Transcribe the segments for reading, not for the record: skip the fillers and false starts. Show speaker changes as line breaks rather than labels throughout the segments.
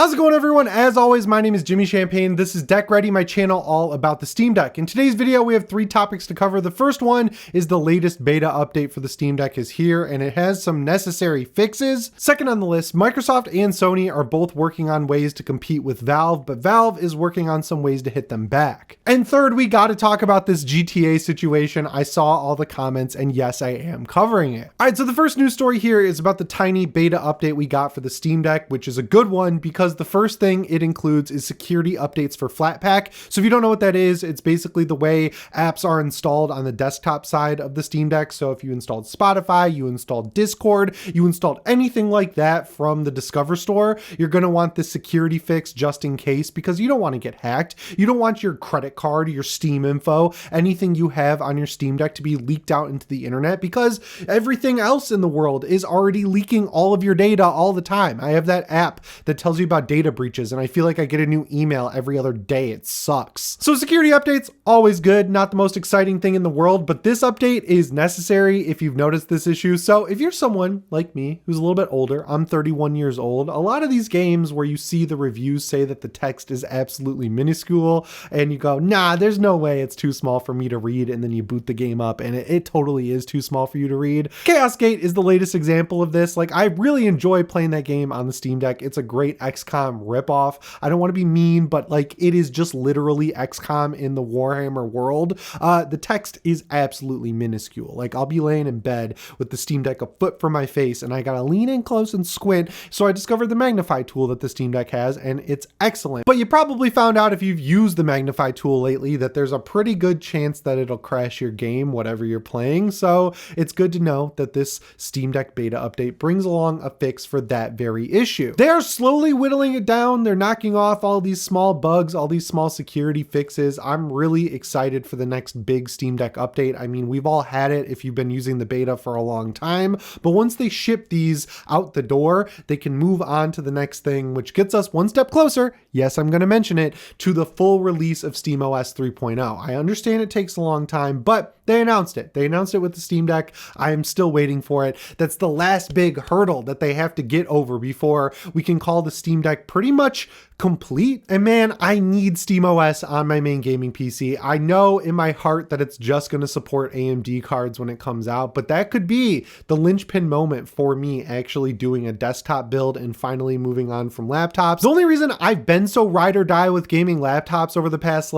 How's it going, everyone? As always, my name is Jimmy Champagne. This is Deck Ready, my channel all about the Steam Deck. In today's video, we have 3 topics to cover. The first one is the latest beta update for the Steam Deck is here, and it has some necessary fixes. Second on the list, Microsoft and Sony are both working on ways to compete with Valve, but Valve is working on some ways to hit them back. And third, we got to talk about this GTA situation. I saw all the comments, and yes, I am covering it. All right, so the first news story here is about the tiny beta update we got for the Steam Deck, which is a good one because the first thing it includes is security updates for Flatpak. So if you don't know what that is, it's basically the way apps are installed on the desktop side of the Steam Deck. So if you installed Spotify, you installed Discord, you installed anything like that from the Discover store, you're going to want this security fix just in case, because you don't want to get hacked. You don't want your credit card, your Steam info, anything you have on your Steam Deck to be leaked out into the internet, because everything else in the world is already leaking all of your data all the time. I have that app that tells you about data breaches, and I feel like I get a new email every other day. It sucks. So security updates, always good, not the most exciting thing in the world, but this update is necessary if you've noticed this issue. So if you're someone like me who's a little bit older, I'm 31 years old, a lot of these games where you see the reviews say that the text is absolutely minuscule and you go, nah, there's no way, it's too small for me to read, and then you boot the game up and it totally is too small for you to read. Chaos Gate is the latest example of this. Like, I really enjoy playing that game on the Steam Deck. It's a great XCOM ripoff. I don't want to be mean, but like, it is just literally XCOM in the Warhammer world. The text is absolutely minuscule. Like, I'll be laying in bed with the Steam Deck a foot from my face and I gotta lean in close and squint. So I discovered the magnify tool that the Steam Deck has, and it's excellent. But you probably found out if you've used the magnify tool lately that there's a pretty good chance that it'll crash your game, whatever you're playing. So it's good to know that this Steam Deck beta update brings along a fix for that very issue. They are slowly whittling it down. They're knocking off all these small bugs, all these small security fixes. I'm really excited for the next big Steam Deck update. I mean, we've all had it if you've been using the beta for a long time, but once they ship these out the door, they can move on to the next thing, which gets us one step closer, yes, I'm going to mention it, to the full release of SteamOS 3.0. I understand it takes a long time, but they announced it. They announced it with the Steam Deck. I am still waiting for it. That's the last big hurdle that they have to get over before we can call the Steam Deck pretty much complete. And man, I need SteamOS on my main gaming PC. I know in my heart that it's just going to support AMD cards when it comes out, but that could be the linchpin moment for me actually doing a desktop build and finally moving on from laptops. The only reason I've been so ride or die with gaming laptops over the past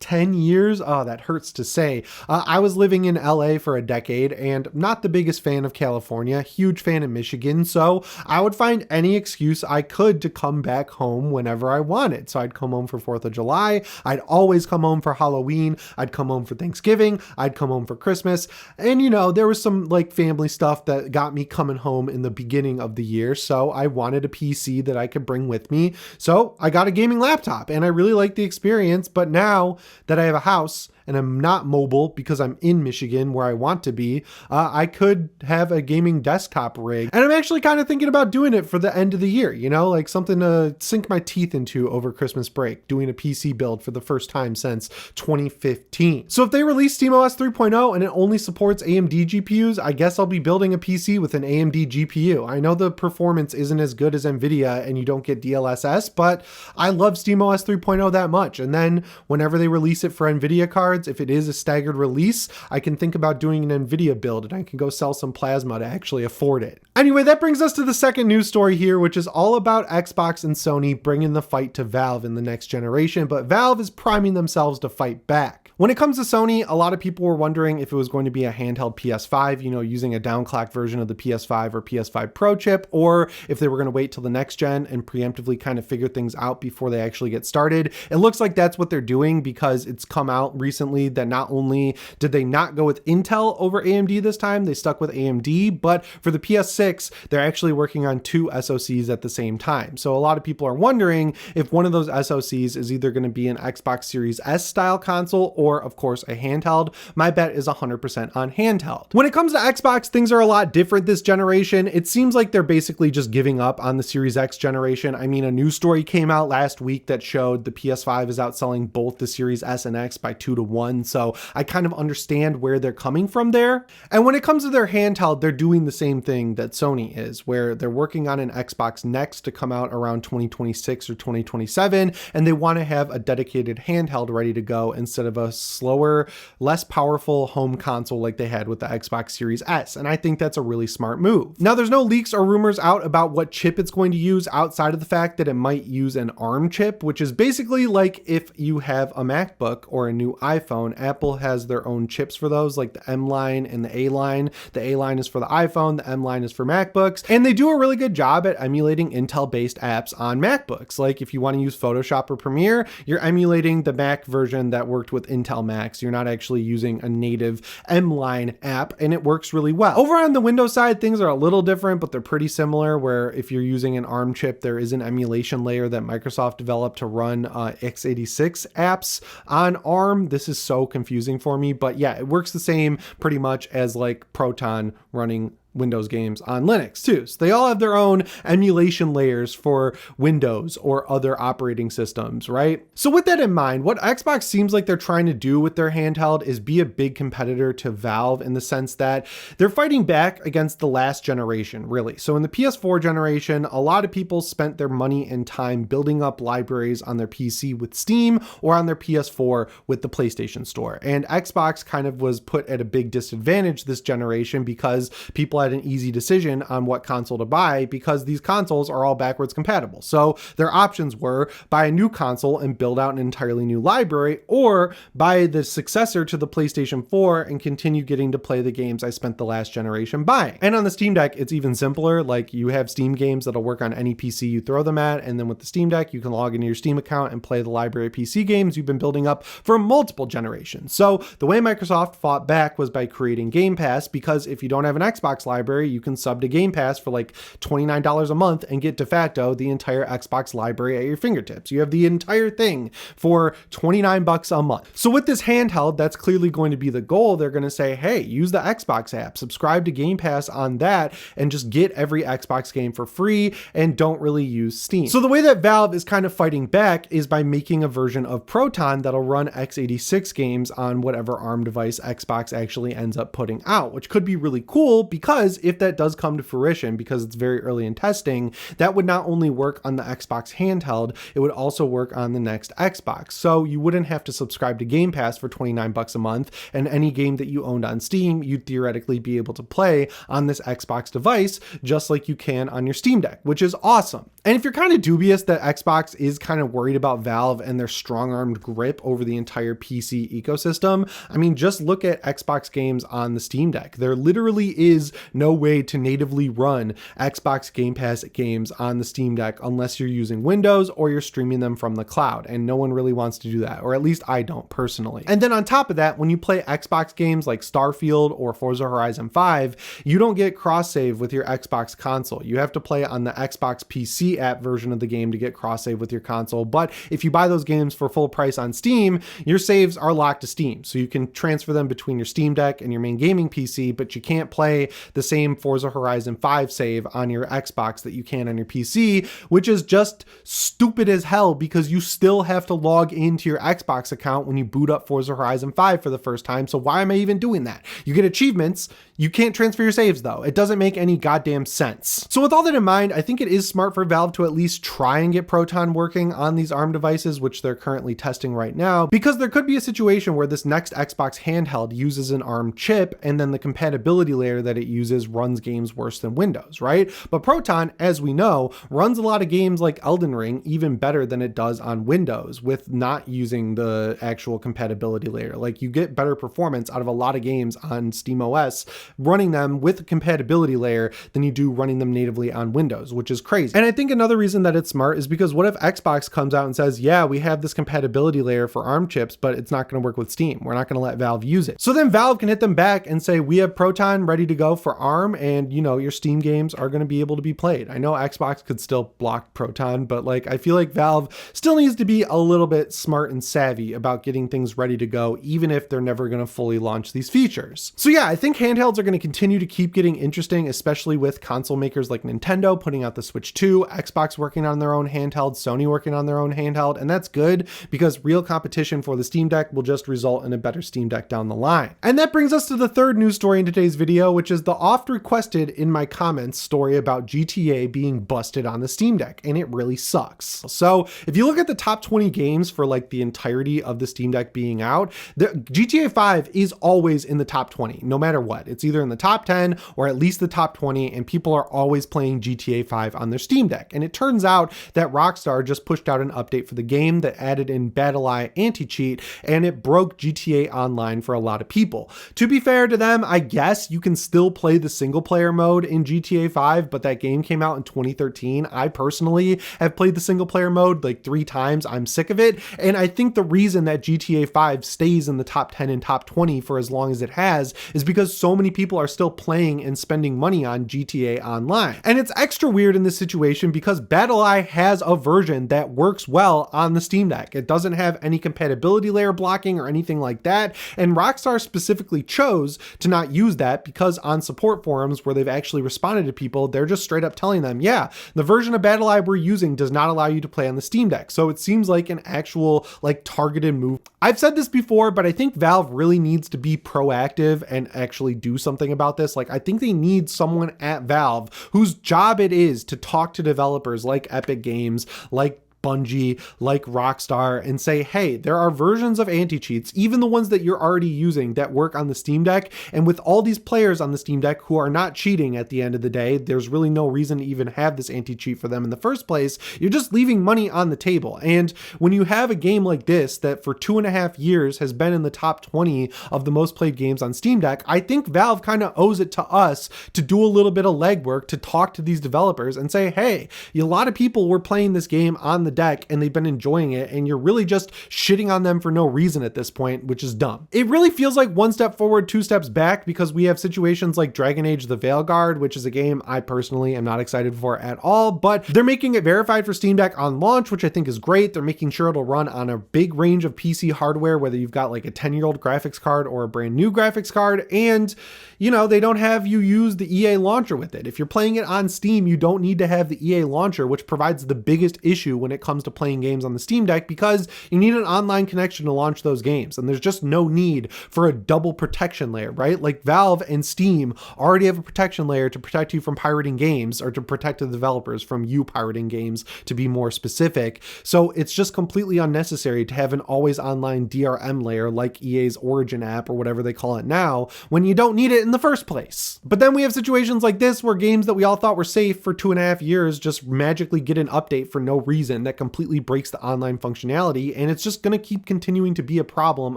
10 years. Oh, that hurts to say. I was living in LA for a decade and not the biggest fan of California, huge fan of Michigan. So I would find any excuse I could to come back home whenever I wanted. So I'd come home for 4th of July. I'd always come home for Halloween. I'd come home for Thanksgiving. I'd come home for Christmas. And there was some family stuff that got me coming home in the beginning of the year. So I wanted a PC that I could bring with me. So I got a gaming laptop and I really liked the experience. But now that I have a house and I'm not mobile because I'm in Michigan where I want to be, I could have a gaming desktop rig. And I'm actually kind of thinking about doing it for the end of the year, like something to sink my teeth into over Christmas break, doing a PC build for the first time since 2015. So if they release SteamOS 3.0 and it only supports AMD GPUs, I guess I'll be building a PC with an AMD GPU. I know the performance isn't as good as NVIDIA and you don't get DLSS, but I love SteamOS 3.0 that much. And then whenever they release it for NVIDIA cards, if it is a staggered release, I can think about doing an NVIDIA build and I can go sell some plasma to actually afford it. Anyway, that brings us to the second news story here, which is all about Xbox and Sony bringing the fight to Valve in the next generation, but Valve is priming themselves to fight back. When it comes to Sony, a lot of people were wondering if it was going to be a handheld PS5, using a downclocked version of the PS5 or PS5 Pro chip, or if they were going to wait till the next gen and preemptively kind of figure things out before they actually get started. It looks like that's what they're doing because it's come out recently that not only did they not go with Intel over AMD this time, they stuck with AMD, but for the PS6, they're actually working on 2 SoCs at the same time. So a lot of people are wondering if one of those SoCs is either going to be an Xbox Series S style console or of course a handheld. My bet is 100% on handheld. When it comes to Xbox, things are a lot different this generation. It seems like they're basically just giving up on the Series X generation. I mean, a news story came out last week that showed the PS5 is outselling both the Series S and X by 2 to 1. So I kind of understand where they're coming from there. And when it comes to their handheld, they're doing the same thing that Sony is, where they're working on an Xbox Next to come out around 2026 or 2027, and they want to have a dedicated handheld ready to go instead of a slower, less powerful home console like they had with the Xbox Series S. And I think that's a really smart move. Now, there's no leaks or rumors out about what chip it's going to use outside of the fact that it might use an ARM chip, which is basically like if you have a MacBook or a new iPhone, Apple has their own chips for those, like the M line and the A line. The A line is for the iPhone, the M line is for MacBooks, and they do a really good job at emulating Intel-based apps on MacBooks. Like if you want to use Photoshop or Premiere, you're emulating the Mac version that worked with Intel Macs. You're not actually using a native M line app, and it works really well. Over on the Windows side, things are a little different, but they're pretty similar, where if you're using an ARM chip, there is an emulation layer that Microsoft developed to run x86 apps on ARM. This is so confusing for me, but yeah, it works the same pretty much as like Proton running Windows games on Linux too. So they all have their own emulation layers for Windows or other operating systems, right? So with that in mind, what Xbox seems like they're trying to do with their handheld is be a big competitor to Valve in the sense that they're fighting back against the last generation, really. So in the PS4 generation, a lot of people spent their money and time building up libraries on their PC with Steam or on their PS4 with the PlayStation Store. And Xbox kind of was put at a big disadvantage this generation because people had an easy decision on what console to buy because these consoles are all backwards compatible. So their options were buy a new console and build out an entirely new library, or buy the successor to the PlayStation 4 and continue getting to play the games I spent the last generation buying. And on the Steam Deck, it's even simpler. Like you have Steam games that'll work on any PC you throw them at, and then with the Steam Deck, you can log into your Steam account and play the library of PC games you've been building up for multiple generations. So the way Microsoft fought back was by creating Game Pass, because if you don't have an Xbox library, you can sub to Game Pass for like $29 a month and get de facto the entire Xbox library at your fingertips. You have the entire thing for $29 a month. So with this handheld, that's clearly going to be the goal. They're going to say, hey, use the Xbox app, subscribe to Game Pass on that, and just get every Xbox game for free and don't really use Steam. So the way that Valve is kind of fighting back is by making a version of Proton that'll run x86 games on whatever ARM device Xbox actually ends up putting out, which could be really cool because if that does come to fruition, because it's very early in testing, that would not only work on the Xbox handheld, it would also work on the next Xbox. So you wouldn't have to subscribe to Game Pass for $29 a month, and any game that you owned on Steam, you'd theoretically be able to play on this Xbox device, just like you can on your Steam Deck, which is awesome. And if you're kind of dubious that Xbox is kind of worried about Valve and their strong-armed grip over the entire PC ecosystem, I mean, just look at Xbox games on the Steam Deck. There literally is no way to natively run Xbox Game Pass games on the Steam Deck unless you're using Windows or you're streaming them from the cloud, and no one really wants to do that, or at least I don't personally. And then on top of that, when you play Xbox games like Starfield or Forza Horizon 5, you don't get cross-save with your Xbox console. You have to play on the Xbox PC app version of the game to get cross-save with your console, but if you buy those games for full price on Steam, your saves are locked to Steam, so you can transfer them between your Steam Deck and your main gaming PC, but you can't play the same Forza Horizon 5 save on your Xbox that you can on your PC, which is just stupid as hell because you still have to log into your Xbox account when you boot up Forza Horizon 5 for the first time. So why am I even doing that? You get achievements, you can't transfer your saves though. It doesn't make any goddamn sense. So with all that in mind, I think it is smart for Valve to at least try and get Proton working on these ARM devices, which they're currently testing right now, because there could be a situation where this next Xbox handheld uses an ARM chip and then the compatibility layer that it uses runs games worse than Windows, right? But Proton, as we know, runs a lot of games like Elden Ring even better than it does on Windows with not using the actual compatibility layer. Like you get better performance out of a lot of games on SteamOS running them with a compatibility layer than you do running them natively on Windows, which is crazy. And I think another reason that it's smart is because what if Xbox comes out and says, yeah, we have this compatibility layer for ARM chips, but it's not going to work with Steam. We're not going to let Valve use it. So then Valve can hit them back and say, we have Proton ready to go for for ARM, and you know, your Steam games are going to be able to be played. I know Xbox could still block Proton, but like, I feel like Valve still needs to be a little bit smart and savvy about getting things ready to go, even if they're never going to fully launch these features. So yeah, I think handhelds are going to continue to keep getting interesting, especially with console makers like Nintendo putting out the Switch 2, Xbox working on their own handheld, Sony working on their own handheld, and that's good because real competition for the Steam Deck will just result in a better Steam Deck down the line. And that brings us to the third news story in today's video, which is the oft requested in my comments story about GTA being busted on the Steam Deck, and it really sucks. So if you look at the top 20 games for like the entirety of the Steam Deck being out, the GTA 5 is always in the top 20, no matter what. It's either in the top 10 or at least the top 20, and people are always playing GTA 5 on their Steam Deck. And it turns out that Rockstar just pushed out an update for the game that added in BattlEye anti-cheat, and it broke GTA Online for a lot of people. To be fair to them, I guess you can still play the single player mode in GTA 5, but that game came out in 2013. I personally have played the single player mode like 3 times. I'm sick of it. And I think the reason that GTA 5 stays in the top 10 and top 20 for as long as it has is because so many people are still playing and spending money on GTA Online. And it's extra weird in this situation because BattlEye has a version that works well on the Steam Deck. It doesn't have any compatibility layer blocking or anything like that. And Rockstar specifically chose to not use that because on support forums where they've actually responded to people, they're just straight up telling them, yeah, the version of BattlEye we're using does not allow you to play on the Steam Deck. So it seems like an actual like targeted move. I've said this before, but I think Valve really needs to be proactive and actually do something about this. Like, I think they need someone at Valve whose job it is to talk to developers like Epic Games, like Bungie, like Rockstar, and say, hey, there are versions of anti-cheats, even the ones that you're already using, that work on the Steam Deck. And with all these players on the Steam Deck who are not cheating at the end of the day, there's really no reason to even have this anti-cheat for them in the first place. You're just leaving money on the table. And when you have a game like this that for 2.5 years has been in the top 20 of the most played games on Steam Deck, I think Valve kind of owes it to us to do a little bit of legwork to talk to these developers and say, hey, a lot of people were playing this game on the deck and they've been enjoying it, and you're really just shitting on them for no reason at this point, which is dumb. It really feels like 1 step forward, 2 steps back, because we have situations like Dragon Age the Veilguard, which is a game I personally am not excited for at all, but they're making it verified for Steam Deck on launch, which I think is great. They're making sure it'll run on a big range of PC hardware, whether you've got like a 10-year-old graphics card or a brand new graphics card, and you know, they don't have you use the EA launcher with it. If you're playing it on Steam, you don't need to have the EA launcher, which provides the biggest issue when it comes to playing games on the Steam Deck, because you need an online connection to launch those games, and there's just no need for a double protection layer, right? Like Valve and Steam already have a protection layer to protect you from pirating games, or to protect the developers from you pirating games, to be more specific. So it's just completely unnecessary to have an always online DRM layer like EA's Origin app or whatever they call it now, when you don't need it in the first place. But then we have situations like this where games that we all thought were safe for 2.5 years just magically get an update for no reason that completely breaks the online functionality, and it's just going to keep continuing to be a problem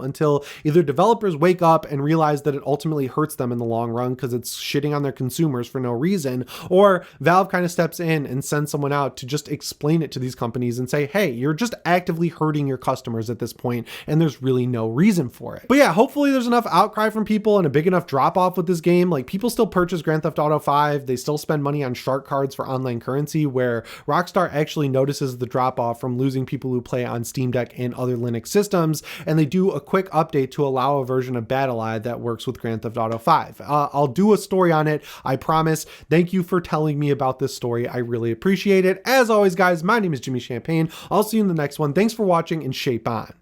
until either developers wake up and realize that it ultimately hurts them in the long run because it's shitting on their consumers for no reason, or Valve kind of steps in and sends someone out to just explain it to these companies and say, hey, you're just actively hurting your customers at this point, and there's really no reason for it. But yeah, hopefully there's enough outcry from people and a big enough drop off with this game. Like, people still purchase Grand Theft Auto 5, they still spend money on shark cards for online currency, where Rockstar actually notices the drop off from losing people who play on Steam Deck and other Linux systems, and they do a quick update to allow a version of BattlEye that works with Grand Theft Auto 5. I'll do a story on it, I promise. Thank you for telling me about this story. I really appreciate it. As always, guys, my name is Jimmy Champagne. I'll see you in the next one. Thanks for watching, and shape on.